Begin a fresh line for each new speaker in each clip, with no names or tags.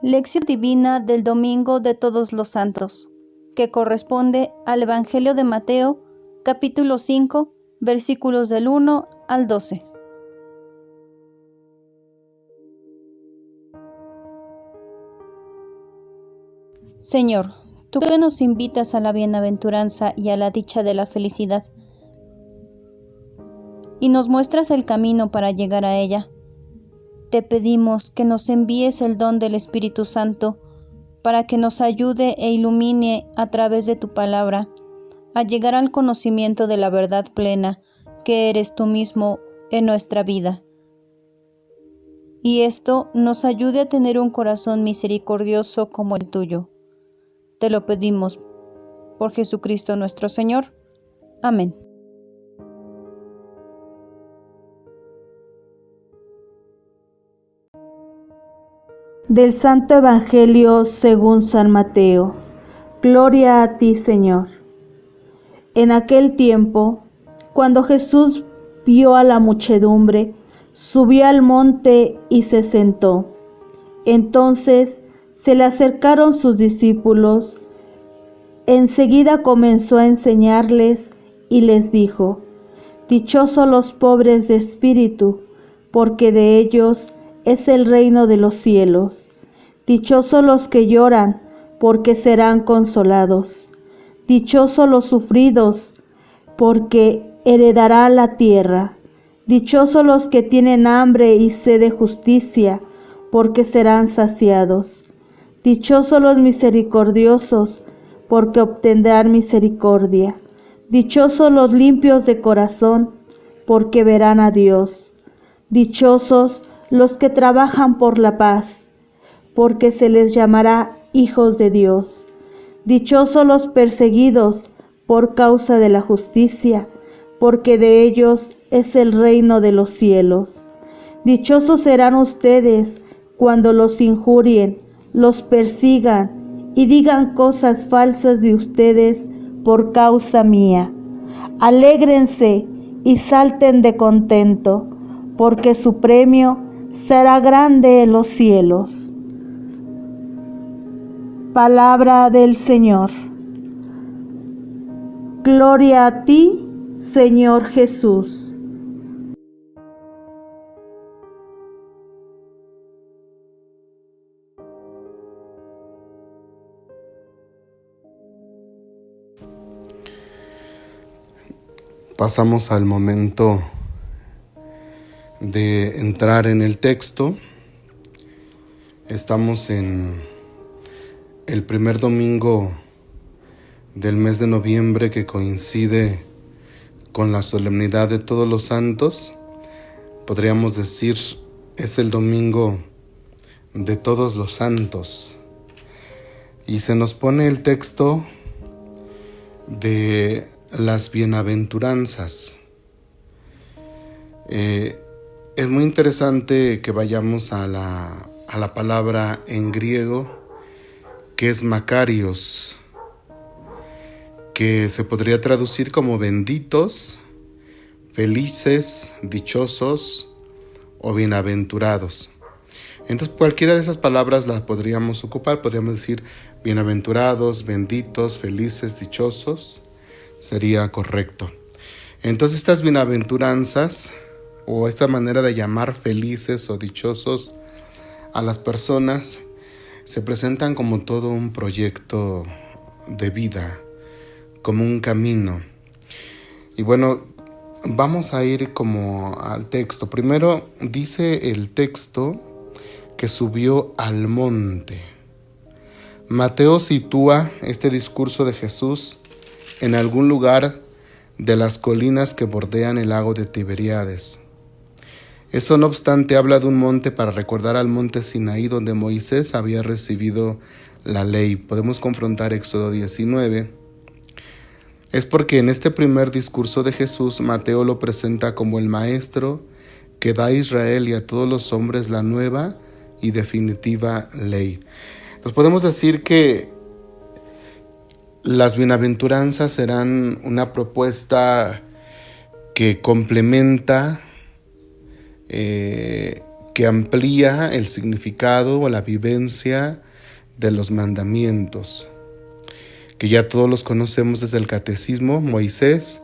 Lección divina del Domingo de Todos los Santos, que corresponde al Evangelio de Mateo, capítulo 5, versículos del 1 al 12. Señor, tú que nos invitas a la bienaventuranza y a la dicha de la felicidad, y nos muestras el camino para llegar a ella, te pedimos que nos envíes el don del Espíritu Santo para que nos ayude e ilumine a través de tu palabra a llegar al conocimiento de la verdad plena que eres tú mismo en nuestra vida. Y esto nos ayude a tener un corazón misericordioso como el tuyo. Te lo pedimos por Jesucristo nuestro Señor. Amén.
Del Santo Evangelio según San Mateo. Gloria a ti, Señor. En aquel tiempo, cuando Jesús vio a la muchedumbre, subió al monte y se sentó. Entonces se le acercaron sus discípulos. Enseguida comenzó a enseñarles y les dijo: Dichosos los pobres de espíritu, porque de ellos es el reino de los cielos. Dichosos los que lloran, porque serán consolados. Dichosos los sufridos, porque heredará la tierra. Dichosos los que tienen hambre y sed de justicia, porque serán saciados. Dichosos los misericordiosos, porque obtendrán misericordia. Dichosos los limpios de corazón, porque verán a Dios. Dichosos los que trabajan por la paz, porque se les llamará hijos de Dios. Dichosos los perseguidos por causa de la justicia, porque de ellos es el reino de los cielos. Dichosos serán ustedes cuando los injurien, los persigan y digan cosas falsas de ustedes por causa mía. Alégrense y salten de contento, porque su premio será grande en los cielos. Palabra del Señor. Gloria a ti, Señor Jesús.
Pasamos al momento de entrar en el texto. Estamos en el primer domingo del mes de noviembre, que coincide con la solemnidad de Todos los Santos. Podríamos decir, es el domingo de Todos los Santos. Y se nos pone el texto de las bienaventuranzas. Es muy interesante que vayamos a la palabra en griego, que es Makarios, que se podría traducir como benditos, felices, dichosos o bienaventurados. Entonces, cualquiera de esas palabras las podríamos ocupar. Podríamos decir bienaventurados, benditos, felices, dichosos. Sería correcto. Entonces, estas bienaventuranzas, o esta manera de llamar felices o dichosos a las personas, se presentan como todo un proyecto de vida, como un camino. Y bueno, vamos a ir como al texto. Primero dice el texto que subió al monte. Mateo sitúa este discurso de Jesús en algún lugar de las colinas que bordean el lago de Tiberíades. Eso, no obstante, habla de un monte para recordar al monte Sinaí, donde Moisés había recibido la ley. Podemos confrontar Éxodo 19. Es porque en este primer discurso de Jesús, Mateo lo presenta como el maestro que da a Israel y a todos los hombres la nueva y definitiva ley. Entonces podemos decir que las bienaventuranzas serán una propuesta que complementa, que que amplía el significado o la vivencia de los mandamientos, que ya todos los conocemos desde el catecismo. Moisés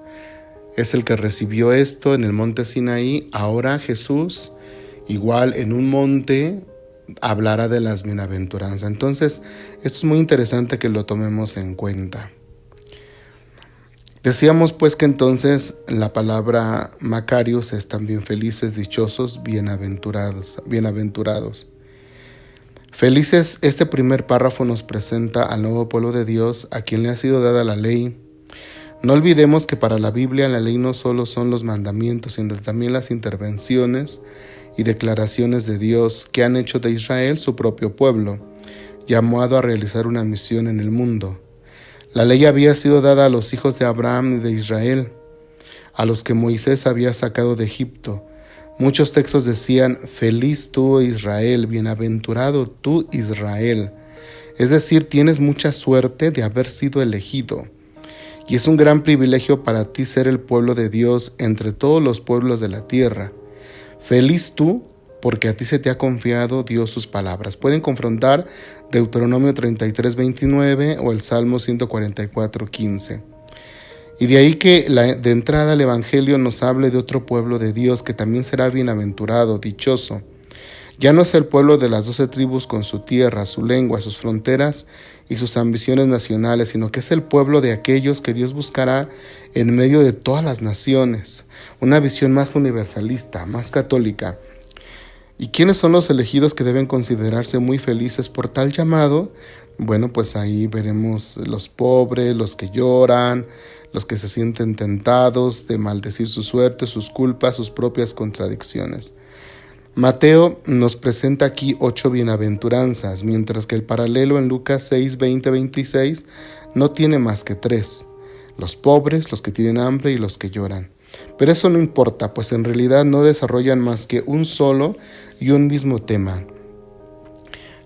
es el que recibió esto en el monte Sinaí. Ahora Jesús, igual en un monte, hablará de las bienaventuranzas. Entonces, esto es muy interesante que lo tomemos en cuenta. Decíamos pues que entonces la palabra Macarios es también felices, dichosos, bienaventurados. Felices, este primer párrafo nos presenta al nuevo pueblo de Dios, a quien le ha sido dada la ley. No olvidemos que para la Biblia la ley no solo son los mandamientos, sino también las intervenciones y declaraciones de Dios que han hecho de Israel su propio pueblo, llamado a realizar una misión en el mundo. La ley había sido dada a los hijos de Abraham y de Israel, a los que Moisés había sacado de Egipto. Muchos textos decían: feliz tú, Israel, bienaventurado tú, Israel. Es decir, tienes mucha suerte de haber sido elegido. Y es un gran privilegio para ti ser el pueblo de Dios entre todos los pueblos de la tierra. Feliz tú, porque a ti se te ha confiado Dios sus palabras. Pueden confrontar Deuteronomio 33:29 o el Salmo 144:15. Y de ahí que de entrada el Evangelio nos hable de otro pueblo de Dios que también será bienaventurado, dichoso. Ya no es el pueblo de las 12 tribus con su tierra, su lengua, sus fronteras y sus ambiciones nacionales, sino que es el pueblo de aquellos que Dios buscará en medio de todas las naciones. Una visión más universalista, más católica. ¿Y quiénes son los elegidos que deben considerarse muy felices por tal llamado? Bueno, pues ahí veremos los pobres, los que lloran, los que se sienten tentados de maldecir su suerte, sus culpas, sus propias contradicciones. Mateo nos presenta aquí 8 bienaventuranzas, mientras que el paralelo en Lucas 6, 20, 26 no tiene más que 3. Los pobres, los que tienen hambre y los que lloran. Pero eso no importa, pues en realidad no desarrollan más que un solo y un mismo tema.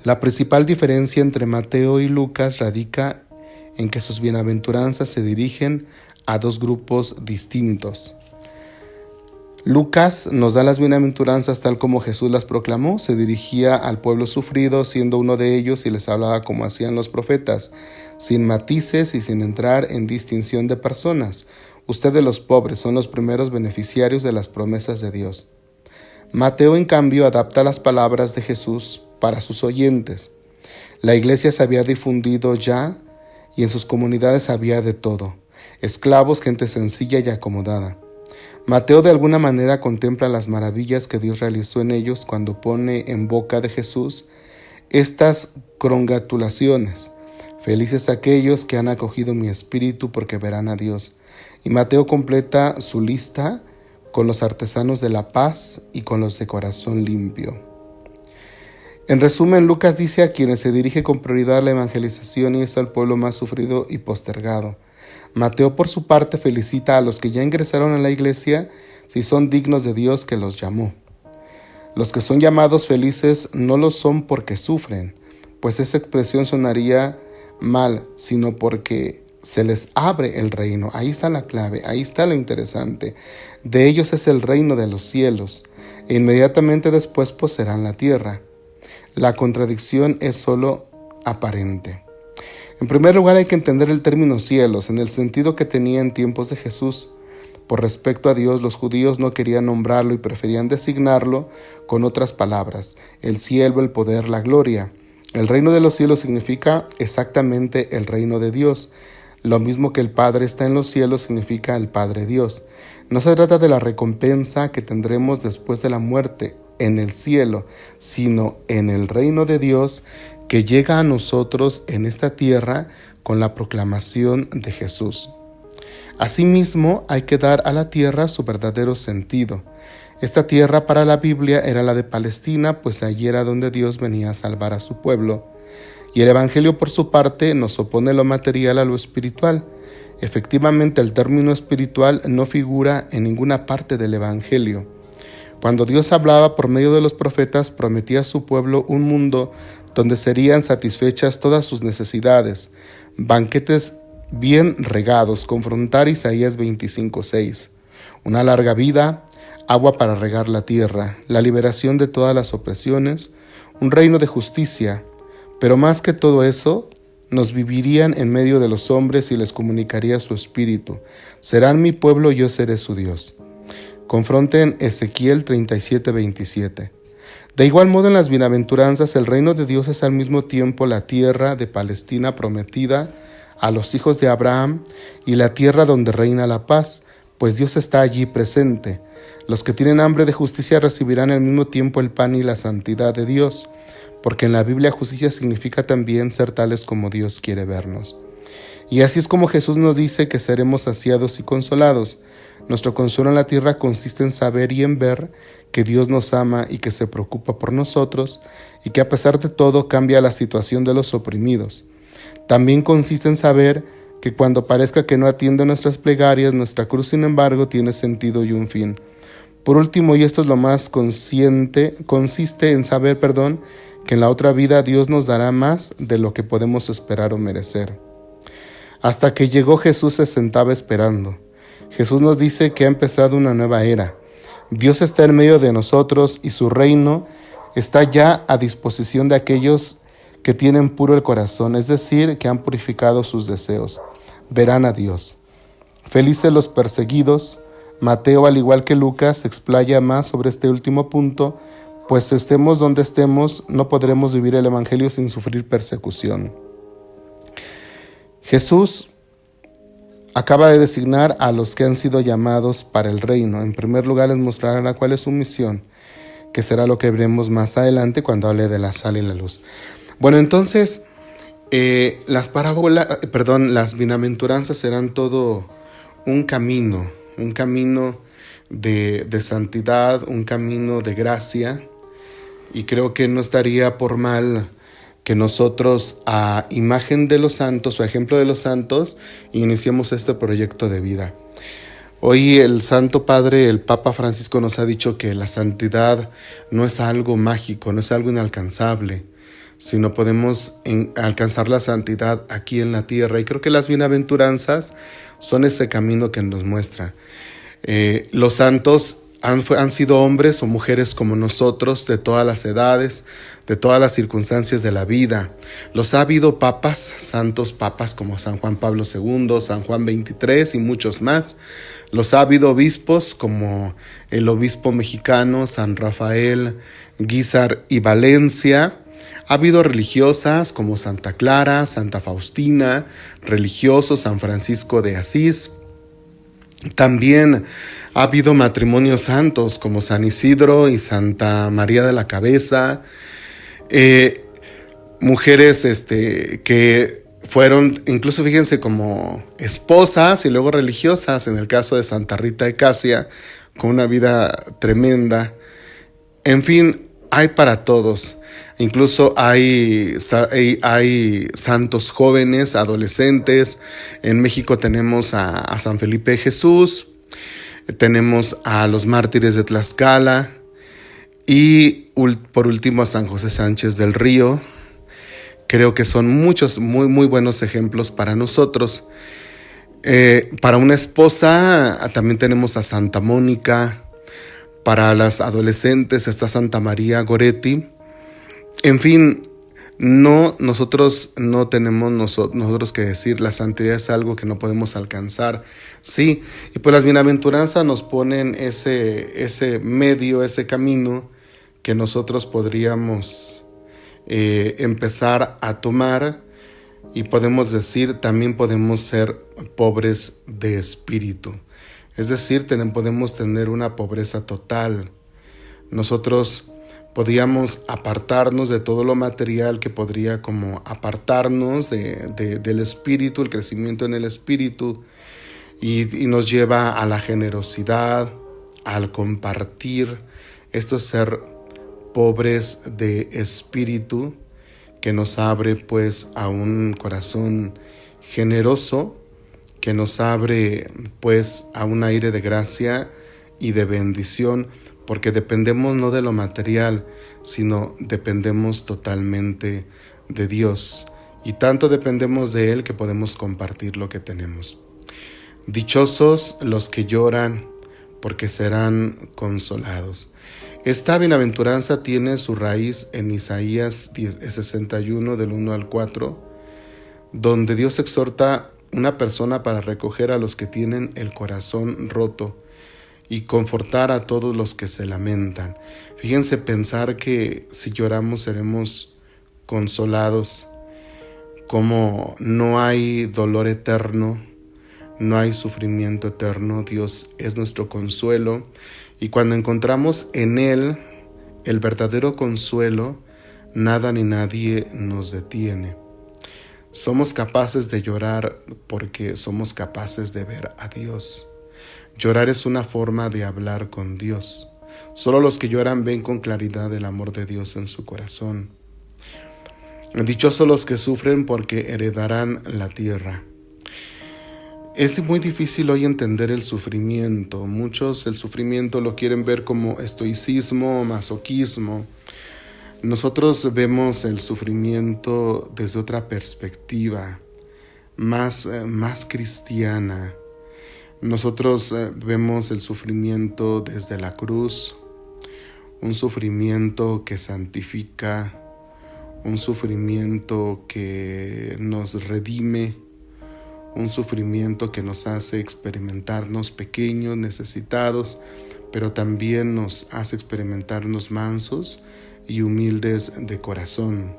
La principal diferencia entre Mateo y Lucas radica en que sus bienaventuranzas se dirigen a 2 grupos distintos. Lucas nos da las bienaventuranzas tal como Jesús las proclamó. Se dirigía al pueblo sufrido, siendo uno de ellos, y les hablaba como hacían los profetas, sin matices y sin entrar en distinción de personas. Ustedes los pobres son los primeros beneficiarios de las promesas de Dios. Mateo, en cambio, adapta las palabras de Jesús para sus oyentes. La iglesia se había difundido ya y en sus comunidades había de todo: esclavos, gente sencilla y acomodada. Mateo de alguna manera contempla las maravillas que Dios realizó en ellos cuando pone en boca de Jesús estas congratulaciones: felices aquellos que han acogido mi espíritu, porque verán a Dios. Y Mateo completa su lista con los artesanos de la paz y con los de corazón limpio. En resumen, Lucas dice a quienes se dirige con prioridad a la evangelización y es al pueblo más sufrido y postergado. Mateo, por su parte, felicita a los que ya ingresaron a la iglesia si son dignos de Dios que los llamó. Los que son llamados felices no lo son porque sufren, pues esa expresión sonaría mal, sino porque se les abre el reino. Ahí está la clave, ahí está lo interesante. De ellos es el reino de los cielos, e inmediatamente después poseerán la tierra. La contradicción es solo aparente. En primer lugar, hay que entender el término cielos en el sentido que tenía en tiempos de Jesús. Por respecto a Dios, los judíos no querían nombrarlo y preferían designarlo con otras palabras: el cielo, el poder, la gloria. El reino de los cielos significa exactamente el reino de Dios. Lo mismo que el Padre está en los cielos significa el Padre Dios. No se trata de la recompensa que tendremos después de la muerte en el cielo, sino en el reino de Dios que llega a nosotros en esta tierra con la proclamación de Jesús. Asimismo, hay que dar a la tierra su verdadero sentido. Esta tierra para la Biblia era la de Palestina, pues allí era donde Dios venía a salvar a su pueblo. Y el Evangelio, por su parte, nos opone lo material a lo espiritual. Efectivamente, el término espiritual no figura en ninguna parte del Evangelio. Cuando Dios hablaba por medio de los profetas, prometía a su pueblo un mundo donde serían satisfechas todas sus necesidades, banquetes bien regados, confrontar Isaías 25:6, una larga vida, agua para regar la tierra, la liberación de todas las opresiones, un reino de justicia. Pero más que todo eso, nos vivirían en medio de los hombres y les comunicaría su espíritu. Serán mi pueblo, yo seré su Dios. Confronten Ezequiel 37:27. De igual modo, en las bienaventuranzas, el reino de Dios es al mismo tiempo la tierra de Palestina prometida a los hijos de Abraham y la tierra donde reina la paz, pues Dios está allí presente. Los que tienen hambre de justicia recibirán al mismo tiempo el pan y la santidad de Dios, porque en la Biblia justicia significa también ser tales como Dios quiere vernos. Y así es como Jesús nos dice que seremos saciados y consolados. Nuestro consuelo en la tierra consiste en saber y en ver que Dios nos ama y que se preocupa por nosotros y que a pesar de todo cambia la situación de los oprimidos. También consiste en saber que cuando parezca que no atiende nuestras plegarias, nuestra cruz sin embargo tiene sentido y un fin. Por último, y esto es lo más consiste en saber, que en la otra vida Dios nos dará más de lo que podemos esperar o merecer. Hasta que llegó Jesús se sentaba esperando. Jesús nos dice que ha empezado una nueva era. Dios está en medio de nosotros y su reino está ya a disposición de aquellos que tienen puro el corazón, es decir, que han purificado sus deseos. Verán a Dios. Felices los perseguidos. Mateo, al igual que Lucas, explaya más sobre este último punto, pues estemos donde estemos, no podremos vivir el Evangelio sin sufrir persecución. Jesús acaba de designar a los que han sido llamados para el reino. En primer lugar, les mostrará cuál es su misión, que será lo que veremos más adelante cuando hable de la sal y la luz. Bueno, entonces, las bienaventuranzas serán todo un camino de santidad, un camino de gracia, y creo que no estaría por mal que nosotros, a imagen de los santos o ejemplo de los santos, iniciemos este proyecto de vida. Hoy el Santo Padre, el Papa Francisco, nos ha dicho que la santidad no es algo mágico, no es algo inalcanzable, sino podemos alcanzar la santidad aquí en la tierra. Y creo que las bienaventuranzas son ese camino que nos muestra. Los santos han sido hombres o mujeres como nosotros, de todas las edades, de todas las circunstancias de la vida. Los ha habido papas, santos papas como San Juan Pablo II, San Juan XXIII y muchos más. Los ha habido obispos como el obispo mexicano San Rafael, Guízar y Valencia. Ha habido religiosas como Santa Clara, Santa Faustina, religiosos San Francisco de Asís. También ha habido matrimonios santos como San Isidro y Santa María de la Cabeza, mujeres que fueron, incluso fíjense, como esposas y luego religiosas, en el caso de Santa Rita de Casia, con una vida tremenda. En fin, hay para todos. Incluso hay santos jóvenes, adolescentes. En México tenemos a San Felipe Jesús, tenemos a los mártires de Tlaxcala y por último a San José Sánchez del Río. Creo que son muchos muy buenos ejemplos para nosotros. Para una esposa también tenemos a Santa Mónica. Para las adolescentes está Santa María Goretti. En fin, nosotros no tenemos nosotros que decir, la santidad es algo que no podemos alcanzar. Sí, y pues las bienaventuranzas nos ponen ese medio, ese camino que nosotros podríamos empezar a tomar, y podemos decir, también podemos ser pobres de espíritu. Es decir, podemos tener una pobreza total. Nosotros podíamos apartarnos de todo lo material que podría como apartarnos del espíritu, el crecimiento en el espíritu, y nos lleva a la generosidad, al compartir. Esto es ser pobres de espíritu, que nos abre pues a un corazón generoso, que nos abre pues a un aire de gracia y de bendición, porque dependemos no de lo material, sino dependemos totalmente de Dios, y tanto dependemos de Él que podemos compartir lo que tenemos. Dichosos los que lloran, porque serán consolados. Esta bienaventuranza tiene su raíz en Isaías 61 del 1 al 4, donde Dios exhorta a una persona para recoger a los que tienen el corazón roto y confortar a todos los que se lamentan. Fíjense, pensar que si lloramos seremos consolados, como no hay dolor eterno, no hay sufrimiento eterno. Dios es nuestro consuelo, y cuando encontramos en Él el verdadero consuelo, nada ni nadie nos detiene. Somos capaces de llorar porque somos capaces de ver a Dios. Llorar es una forma de hablar con Dios. Solo los que lloran ven con claridad el amor de Dios en su corazón. Dichosos los que sufren porque heredarán la tierra. Es muy difícil hoy entender el sufrimiento. Muchos el sufrimiento lo quieren ver como estoicismo o masoquismo. Nosotros vemos el sufrimiento desde otra perspectiva, más cristiana. Nosotros vemos el sufrimiento desde la cruz, un sufrimiento que santifica, un sufrimiento que nos redime, un sufrimiento que nos hace experimentarnos pequeños, necesitados, pero también nos hace experimentarnos mansos y humildes de corazón.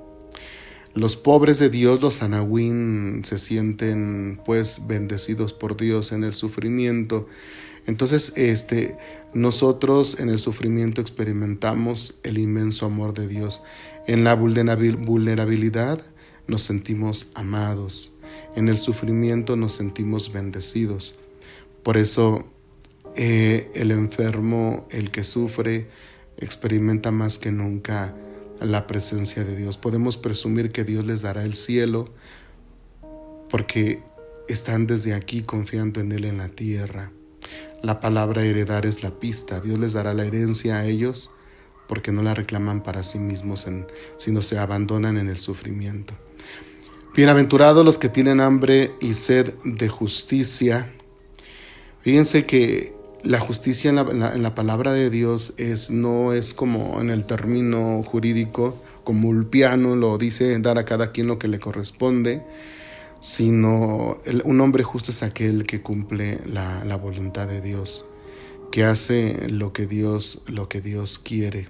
Los pobres de Dios, los anahuín, se sienten pues bendecidos por Dios en el sufrimiento. Entonces nosotros en el sufrimiento experimentamos el inmenso amor de Dios. En la vulnerabilidad nos sentimos amados. En el sufrimiento nos sentimos bendecidos. Por eso el enfermo, el que sufre, experimenta más que nunca la presencia de Dios. Podemos presumir que Dios les dará el cielo porque están desde aquí confiando en Él en la tierra. La palabra heredar es la pista. Dios les dará la herencia a ellos porque no la reclaman para sí mismos, sino se abandonan en el sufrimiento. Bienaventurados los que tienen hambre y sed de justicia. Fíjense que la justicia en la palabra de Dios no es como en el término jurídico, como Ulpiano lo dice, dar a cada quien lo que le corresponde, sino un hombre justo es aquel que cumple la voluntad de Dios, que hace lo que Dios quiere,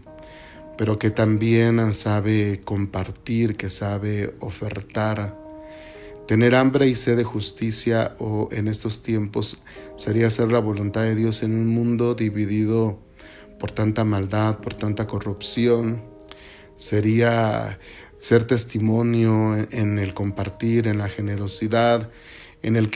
pero que también sabe compartir, que sabe ofertar. Tener hambre y sed de justicia o en estos tiempos sería hacer la voluntad de Dios en un mundo dividido por tanta maldad, por tanta corrupción. Sería ser testimonio en el compartir, en la generosidad, en el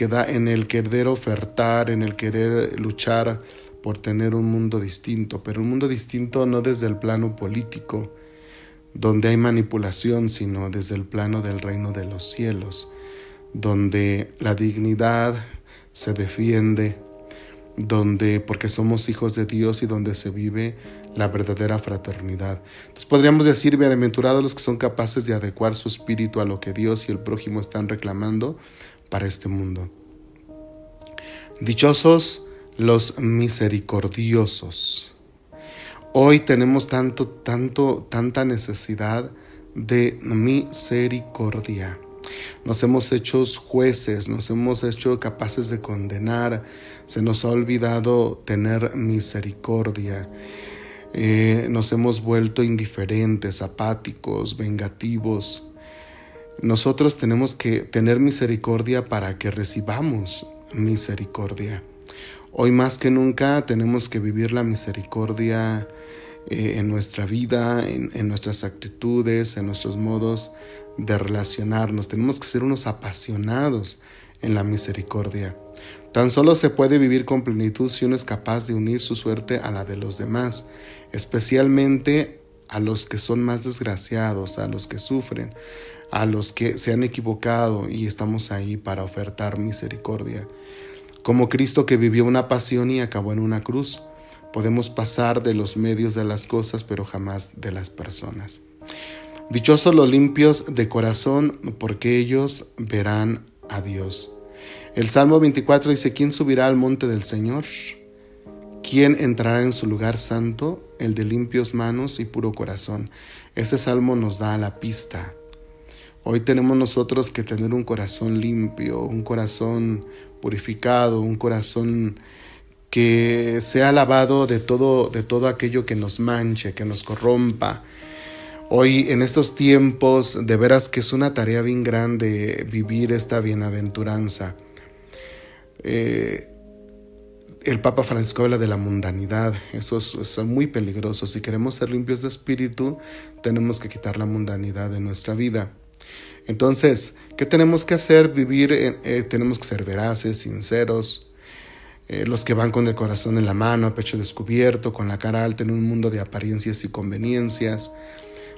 querer ofertar, en el querer luchar por tener un mundo distinto, pero un mundo distinto no desde el plano político, donde hay manipulación, sino desde el plano del reino de los cielos, donde la dignidad se defiende, porque somos hijos de Dios y donde se vive la verdadera fraternidad. Entonces podríamos decir, bienaventurados los que son capaces de adecuar su espíritu a lo que Dios y el prójimo están reclamando para este mundo. Dichosos los misericordiosos. Hoy tenemos tanta necesidad de misericordia. Nos hemos hecho jueces, nos hemos hecho capaces de condenar, se nos ha olvidado tener misericordia. Nos hemos vuelto indiferentes, apáticos, vengativos. Nosotros tenemos que tener misericordia para que recibamos misericordia. Hoy más que nunca tenemos que vivir la misericordia en nuestra vida, en nuestras actitudes, en nuestros modos de relacionarnos. Tenemos que ser unos apasionados en la misericordia. Tan solo se puede vivir con plenitud si uno es capaz de unir su suerte a la de los demás, especialmente a los que son más desgraciados, a los que sufren, a los que se han equivocado, y estamos ahí para ofertar misericordia. Como Cristo, que vivió una pasión y acabó en una cruz, podemos pasar de los medios de las cosas, pero jamás de las personas. Dichosos los limpios de corazón, porque ellos verán a Dios. El Salmo 24 dice: ¿quién subirá al monte del Señor? ¿quién entrará en su lugar santo? El de limpios manos y puro corazón. Este salmo nos da la pista. Hoy tenemos nosotros que tener un corazón limpio, un corazón purificado, un corazón que sea lavado de todo aquello que nos manche, que nos corrompa. Hoy en estos tiempos de veras que es una tarea bien grande vivir esta bienaventuranza. El Papa Francisco habla de la mundanidad. Eso es muy peligroso. Si queremos ser limpios de espíritu, tenemos que quitar la mundanidad de nuestra vida. Entonces, ¿qué tenemos que hacer? Tenemos que ser veraces, sinceros, los que van con el corazón en la mano, a pecho descubierto, con la cara alta en un mundo de apariencias y conveniencias.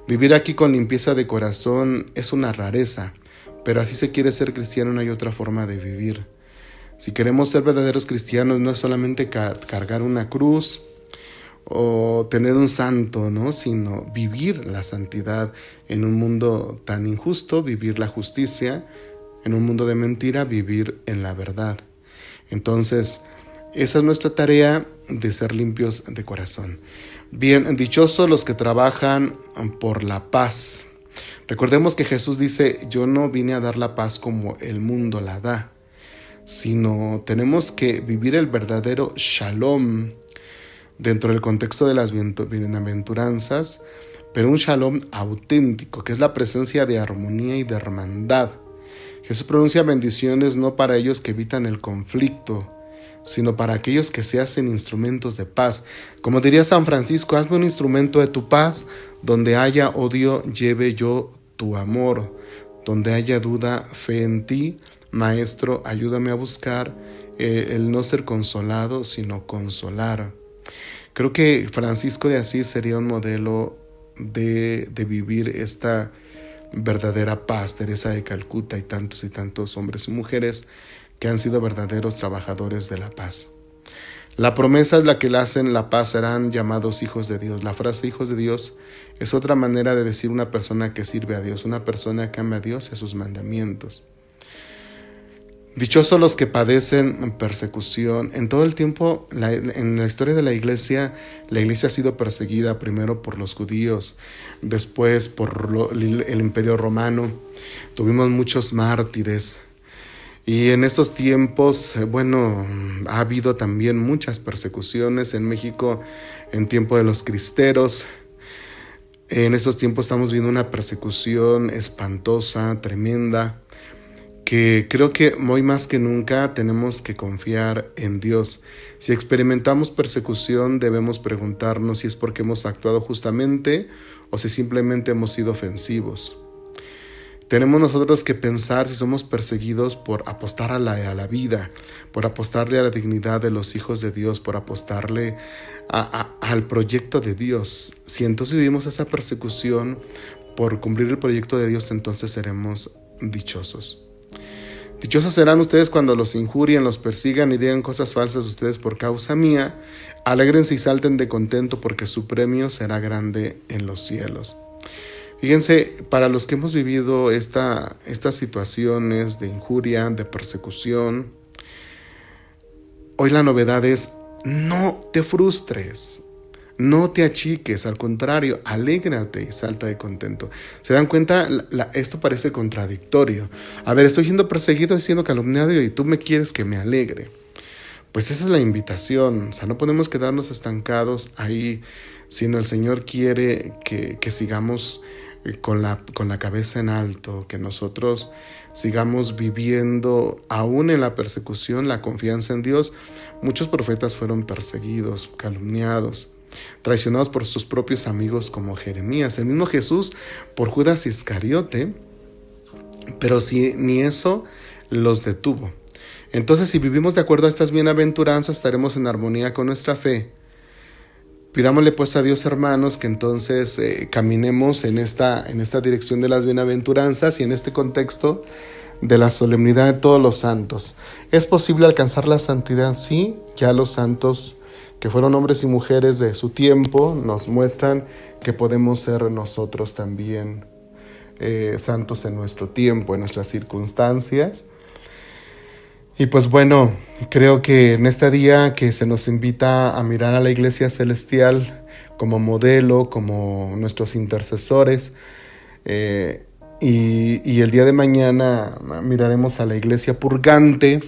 Vivir aquí con limpieza de corazón es una rareza, pero así se quiere ser cristiano, no hay otra forma de vivir. Si queremos ser verdaderos cristianos, no es solamente cargar una cruz o tener un santo, ¿no? Sino vivir la santidad en un mundo tan injusto, vivir la justicia, en un mundo de mentira, vivir en la verdad. Entonces, esa es nuestra tarea de ser limpios de corazón. Bien, dichosos los que trabajan por la paz. Recordemos que Jesús dice, yo no vine a dar la paz como el mundo la da, sino tenemos que vivir el verdadero shalom dentro del contexto de las bienaventuranzas, pero un shalom auténtico, que es la presencia de armonía y de hermandad. Jesús pronuncia bendiciones no para ellos que evitan el conflicto, sino para aquellos que se hacen instrumentos de paz. Como diría San Francisco, hazme un instrumento de tu paz, donde haya odio, lleve yo tu amor, donde haya duda, fe en ti. Maestro, ayúdame a buscar el no ser consolado, sino consolar. Creo que Francisco de Asís sería un modelo de vivir esta verdadera paz. Teresa de Calcuta y tantos hombres y mujeres que han sido verdaderos trabajadores de la paz. La promesa es la que le hacen la paz, serán llamados hijos de Dios. La frase hijos de Dios es otra manera de decir una persona que sirve a Dios, una persona que ama a Dios y a sus mandamientos. Dichosos los que padecen persecución. En todo el tiempo, en la historia de la iglesia ha sido perseguida primero por los judíos, después por el imperio romano. Tuvimos muchos mártires. Y en estos tiempos, ha habido también muchas persecuciones en México en tiempo de los cristeros. En estos tiempos estamos viendo una persecución espantosa, tremenda, que creo que hoy más que nunca tenemos que confiar en Dios. Si experimentamos persecución, debemos preguntarnos si es porque hemos actuado justamente o si simplemente hemos sido ofensivos. Tenemos nosotros que pensar si somos perseguidos por apostar a la vida, por apostarle a la dignidad de los hijos de Dios, por apostarle al proyecto de Dios. Si entonces vivimos esa persecución por cumplir el proyecto de Dios, entonces seremos dichosos. Dichosos serán ustedes cuando los injurien, los persigan y digan cosas falsas a ustedes por causa mía. Alégrense y salten de contento porque su premio será grande en los cielos. Fíjense, para los que hemos vivido estas situaciones de injuria, de persecución, hoy la novedad es no te frustres, no te achiques, al contrario, alégrate y salta de contento. ¿Se dan cuenta? Esto parece contradictorio. A ver, estoy siendo perseguido, estoy siendo calumniado y tú me quieres que me alegre. Pues esa es la invitación, o sea, no podemos quedarnos estancados ahí, sino el Señor quiere que sigamos con la cabeza en alto, que nosotros sigamos viviendo aún en la persecución, la confianza en Dios. Muchos profetas fueron perseguidos, calumniados, traicionados por sus propios amigos como Jeremías, el mismo Jesús por Judas Iscariote, pero si ni eso los detuvo. Entonces, si vivimos de acuerdo a estas bienaventuranzas, estaremos en armonía con nuestra fe. Pidámosle pues a Dios, hermanos, que entonces caminemos en esta dirección de las bienaventuranzas y en este contexto de la solemnidad de todos los santos. ¿Es posible alcanzar la santidad? Sí, ya los santos que fueron hombres y mujeres de su tiempo nos muestran que podemos ser nosotros también santos en nuestro tiempo, en nuestras circunstancias. Y pues bueno, creo que en este día que se nos invita a mirar a la Iglesia Celestial como modelo, como nuestros intercesores, y el día de mañana miraremos a la Iglesia Purgante,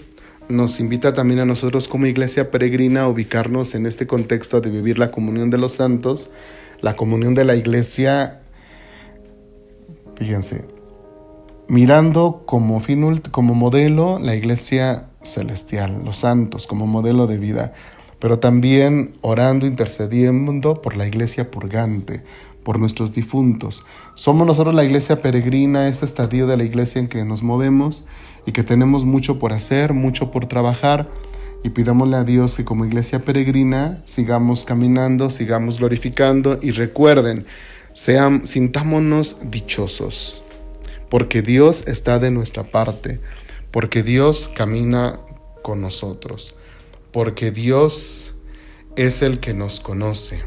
nos invita también a nosotros como Iglesia Peregrina a ubicarnos en este contexto de vivir la comunión de los santos, la comunión de la Iglesia, fíjense, mirando como modelo la Iglesia Celestial, los santos como modelo de vida, pero también orando, intercediendo por la Iglesia Purgante, por nuestros difuntos. Somos nosotros la Iglesia Peregrina, este estadio de la Iglesia en que nos movemos y que tenemos mucho por hacer, mucho por trabajar, y pidámosle a Dios que como Iglesia Peregrina sigamos caminando, sigamos glorificando, y recuerden, sintámonos dichosos, porque Dios está de nuestra parte, porque Dios camina con nosotros, porque Dios es el que nos conoce.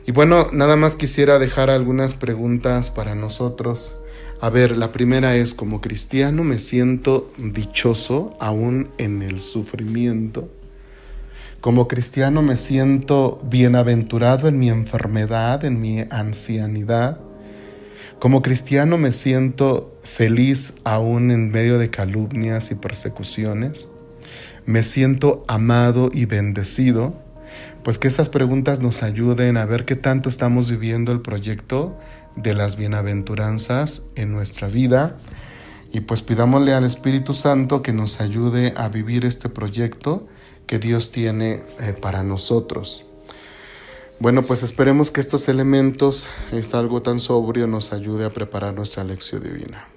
Y bueno, nada más quisiera dejar algunas preguntas para nosotros. A ver, la primera es: como cristiano me siento dichoso aún en el sufrimiento. Como cristiano me siento bienaventurado en mi enfermedad, en mi ancianidad. Como cristiano me siento feliz aún en medio de calumnias y persecuciones. Me siento amado y bendecido. Pues que estas preguntas nos ayuden a ver qué tanto estamos viviendo el proyecto de las bienaventuranzas en nuestra vida. Y pues pidámosle al Espíritu Santo que nos ayude a vivir este proyecto que Dios tiene para nosotros. Bueno, pues esperemos que estos elementos, algo tan sobrio, nos ayude a preparar nuestra lección divina.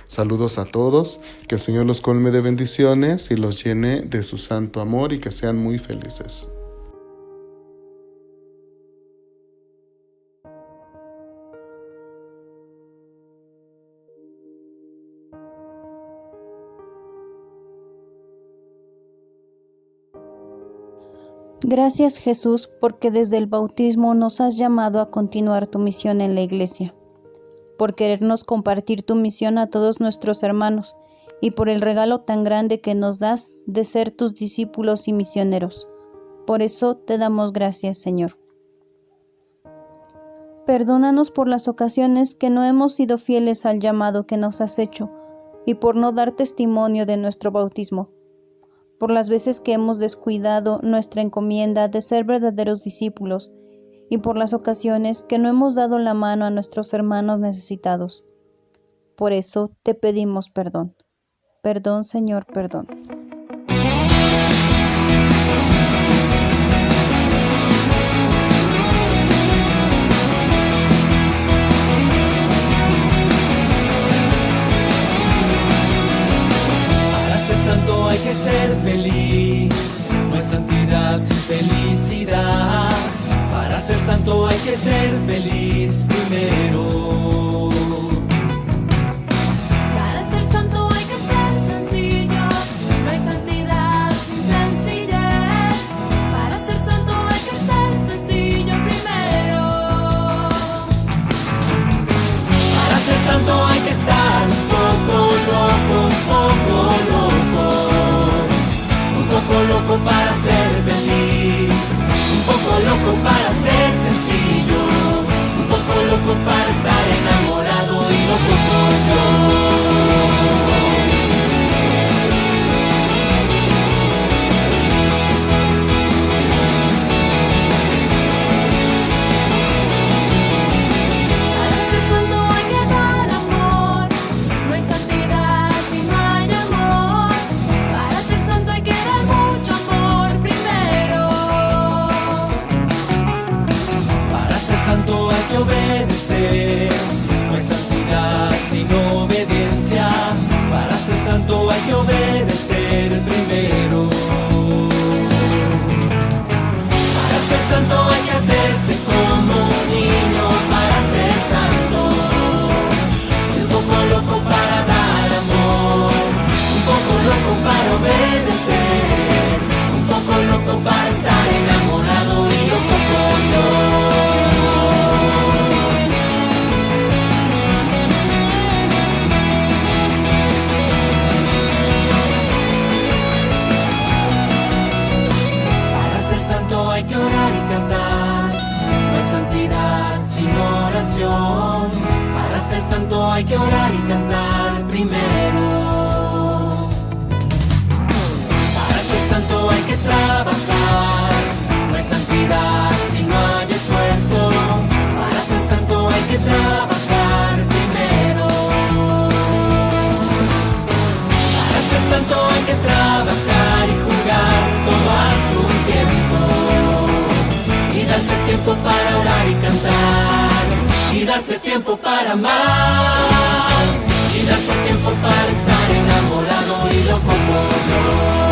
Saludos a todos, que el Señor los colme de bendiciones y los llene de su santo amor y que sean muy felices.
Gracias, Jesús, porque desde el bautismo nos has llamado a continuar tu misión en la Iglesia, por querernos compartir tu misión a todos nuestros hermanos y por el regalo tan grande que nos das de ser tus discípulos y misioneros. Por eso te damos gracias, Señor. Perdónanos por las ocasiones que no hemos sido fieles al llamado que nos has hecho y por no dar testimonio de nuestro bautismo, por las veces que hemos descuidado nuestra encomienda de ser verdaderos discípulos y por las ocasiones que no hemos dado la mano a nuestros hermanos necesitados. Por eso te pedimos perdón. Perdón, Señor, perdón.
Santo hay que ser feliz, no hay santidad sin felicidad. Para ser santo hay que ser feliz primero.
Para ser santo hay que ser sencillo, no hay santidad sin sencillez. Para ser santo hay que ser sencillo primero.
Para ser santo hay que estar un poco loco, para ser feliz, un poco loco para ser sencillo, un poco loco para estar enamorado y loco por Dios.
Para ser santo hay que dar amor, no hay santidad si no hay amor. Para ser santo hay que dar mucho amor primero.
Para ser santo hay que obedecer, no hay santidad sin obediencia. Para ser santo hay que obedecer primero. Para ser santo hay que hacerse como un niño para ser santo. Y un poco loco para dar amor, un poco loco para obedecer, un poco loco para estar enamorado y loco por Dios. hay que orar y cantar. No hay santidad sin oración. Para ser santo hay que orar y cantar primero. Para ser santo hay que trabajar. No hay santidad si no hay esfuerzo. Para ser santo hay que trabajar primero. Para ser santo hay que trabajar y jugar todo a su tiempo. Y darse tiempo para orar y cantar. Y darse tiempo para amar. Y darse tiempo para estar enamorado y loco por Dios.